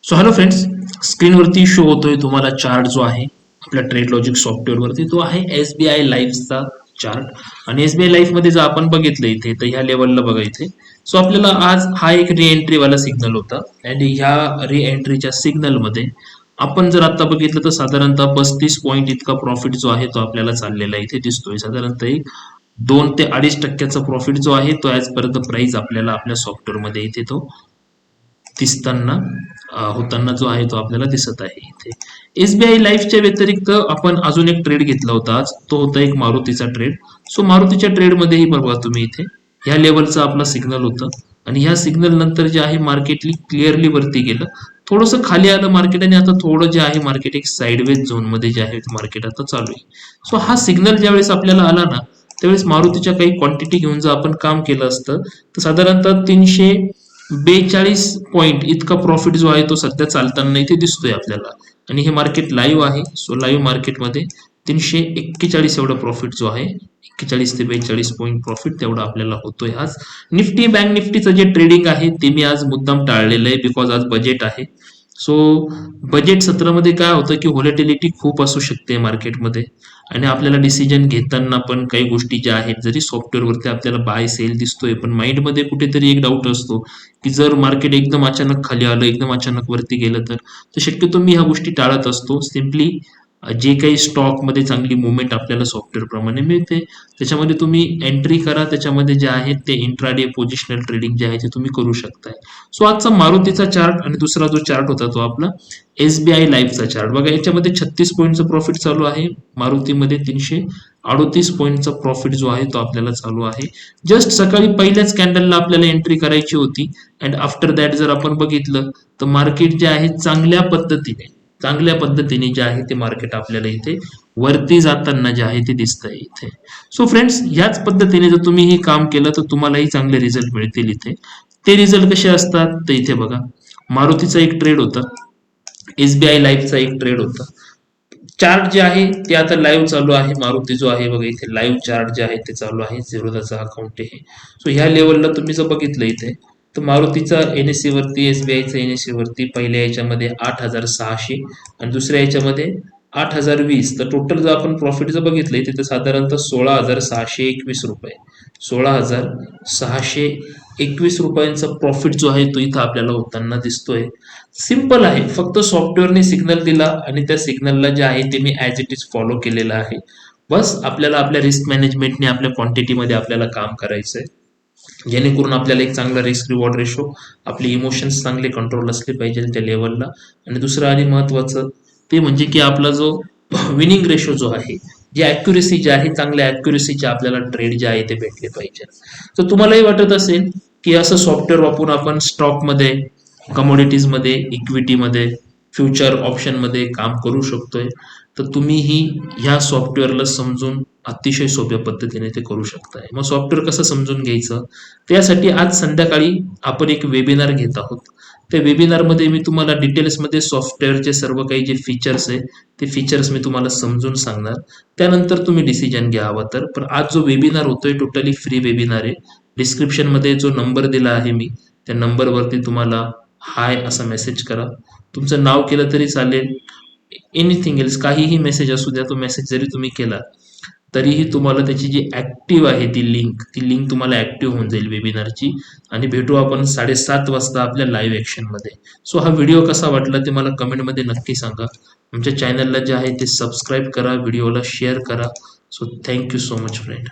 So hello friends, स्क्रीनवरती show होतोय तुम्हाला chart जो आहे आपल्या ट्रेड लॉजिक सॉफ्टवेअरवरती, तो आहे SBI लाईफचा चार्ट. आणि SBI लाईफ मध्ये जर आपण बघितलं इथे तर ह्या लेवलला बघा इथे. सो आपल्याला आज हा एक रिएंट्री वाला सिग्नल होता आणि ह्या रिएंट्रीच्या सिग्नल मध्ये आपण जर आता बघितलं तर साधारणतः 35 पॉईंट इतका प्रॉफिट जो आहे तो आपल्याला चाललेला इथे दिसतोय. साधारणतः एक 2 ते 2.5% प्रॉफिट जो आहे तो आजपर्यंत प्राइस आपल्याला आपल्या सॉफ्टवेअरमध्ये इथे तो दिसताना होताना जो आहे तो आपल्याला दिसत आहे इथे. SBI लाईफच्या व्यतिरिक्त आपण अजून एक ट्रेड घेतला होता आज, तो होता एक मारुतीचा ट्रेड. सो मारुतीच्या ट्रेडमध्येही बघा तुम्ही इथे ह्या लेवलचा आपला सिग्नल होता आणि ह्या सिग्नल नंतर जे आहे मार्केटली क्लिअरली वरती गेलं, थोडंसं खाली आलं मार्केट आणि आता थोडं जे आहे मार्केट एक साईडवेज झोन मध्ये जे आहे मार्केट आता चालू आहे. सो हा सिग्नल ज्यावेळेस आपल्याला आला ना त्यावेळेस मारुतीच्या काही क्वांटिटी घेऊन जर आपण काम केलं असतं तर साधारणतः 342 पॉईंट इतका प्रॉफिट जो आहे तो सध्या चालताना इथे दिसतोय आपल्याला. आणि हे मार्केट लाईव्ह आहे. सो लाईव्ह मार्केटमध्ये 341 एवढा प्रॉफिट जो आहे, 41 ते 42 पॉईंट प्रॉफिट तेवढा आपल्याला होतोय आज. निफ्टी बँक निफ्टीचं जे ट्रेडिंग आहे ते मी आज मुद्दाम टाळलेलं आहे बिकॉज आज बजेट आहे. सो बजेट सत्रामध्ये काय होतं की व्हॉलेटिलिटी खूप असू शकते मार्केटमध्ये आणि आपल्याला डिसिजन घेताना पण काही गोष्टी ज्या आहेत, जरी सॉफ्टवेअरवरती आपल्याला बाय सेल दिसतोय पण माइंडमध्ये कुठेतरी एक डाऊट असतो की जर मार्केट एकदम अचानक खाली आलं, एकदम अचानक वरती गेलं तर शक्यतो मी ह्या गोष्टी टाळत असतो. सिम्पली जे काही स्टॉकमध्ये चांगली मुवमेंट आपल्याला सॉफ्टवेअर प्रमाणे मिळते त्याच्यामध्ये तुम्ही एंट्री करा. त्याच्यामध्ये जे आहेत ते इंट्राडे पोझिशनल ट्रेडिंग जे आहे ते तुम्ही करू शकताय. सो आजचा मारुतीचा चार्ट आणि दुसरा जो चार्ट होता तो आपला SBI लाईफचा चार्ट बघा. याच्यामध्ये 36 पॉईंटचं प्रॉफिट चालू आहे, मारुतीमध्ये 338 पॉईंटचा प्रॉफिट जो आहे तो आपल्याला चालू आहे. जस्ट सकाळी पहिल्याच कॅन्डलला आपल्याला एंट्री करायची होती अँड आफ्टर दॅट जर आपण बघितलं तर मार्केट जे आहे चांगल्या पद्धतीने जे आहे ते मार्केट आपल्याला इथे वरती जाताना जे आहे ते दिसतंय इथे. सो फ्रेंड्स, याच पद्धतीने जर तुम्ही हे काम केलं तर तुम्हालाही चांगले रिझल्ट मिळतील इथे. ते रिझल्ट कसे असतात तर इथे बघा, मारुतीचा एक ट्रेड होता, SBI लाईफचा एक ट्रेड होता. चार्ट जे आहे ते आता लाईव्ह चालू आहे. मारुती जो आहे बघा इथे लाईव्ह चार्ट जे आहे ते चालू आहे. झिरोदाचा अकाउंट आहे. सो ह्या लेवलला तुम्ही जर बघितलं इथे तर मारुतीचा NSE वरती, SBIचा NSE वरती पहिल्या याच्यामध्ये 8,600 आणि दुसऱ्या याच्यामध्ये 8,020. तर टोटल जर आपण प्रॉफिट जर बघितलं इथे तर साधारणतः 16,621 रुपये, 16,621 रुपयांचा प्रॉफिट जो आहे तो इथं आपल्याला होताना दिसतोय. सिंपल आहे, फक्त सॉफ्टवेअरने सिग्नल दिला आणि त्या सिग्नलला जे आहे ते मी ॲज इट इज फॉलो केलेलं आहे. बस आपल्याला आपल्या रिस्क मॅनेजमेंटने आपल्या क्वांटिटीमध्ये आपल्याला काम करायचंय जेणेकरून आपल्याला एक चांगला रिस्क रिवॉर्ड रेशो, आपले इमोशन्स चांगले कंट्रोल असले पाहिजे त्या लेवलला. आणि दुसरं आणि महत्वाचं ते म्हणजे की आपला जो विनिंग रेशो जो आहे, जी ॲक्युरेसी जी आहे, चांगल्या ॲक्युरेसीचे आपल्याला ट्रेड जे आहे ते भेटले पाहिजे. तर तुम्हालाही वाटत असेल की असं सॉफ्टवेअर वापरून आपण स्टॉकमध्ये, कमोडिटीजमध्ये, इक्विटीमध्ये, फ्युचर ऑप्शनमध्ये काम करू शकतोय, तर तुम्हीही ह्या सॉफ्टवेअरला समजून अतिशय सोप्या पद्धतीने ते करू शकताय. मग सॉफ्टवेअर कसं समजून घ्यायचं त्यासाठी आज संध्याकाळी आपण एक वेबिनार घेत आहोत. त्या वेबिनारमध्ये मी तुम्हाला डिटेल्समध्ये सॉफ्टवेअरचे सर्व काही जे फीचर्स आहे ते फीचर्स मी तुम्हाला समजून सांगणार. त्यानंतर तुम्ही डिसिजन घ्या हवा तर. पण आज जो वेबिनार होतोय टोटली फ्री वेबिनार आहे. डिस्क्रिप्शनमध्ये जो नंबर दिला आहे मी त्या नंबरवरती तुम्हाला हाय असा मेसेज करा. तुमचं नाव केलं तरी चालेल, एनिथिंग एल्स काहीही मेसेज असू द्या, तो मेसेज जरी तुम्ही केला तरीही तुम्हाला त्याची जी ऍक्टिव्ह आहे ती लिंक तुम्हाला ऍक्टिव्ह होऊन जाईल वेबिनारची. आणि भेटू आपण 7:30 वाजता आपल्या लाईव्ह ऍक्शन मध्ये. सो हा व्हिडिओ कसा वाटला ते मला कमेंटमध्ये नक्की सांगा. आमच्या चॅनलला जे आहे ते सबस्क्राईब करा, व्हिडिओला शेअर करा. So thank you so much friend.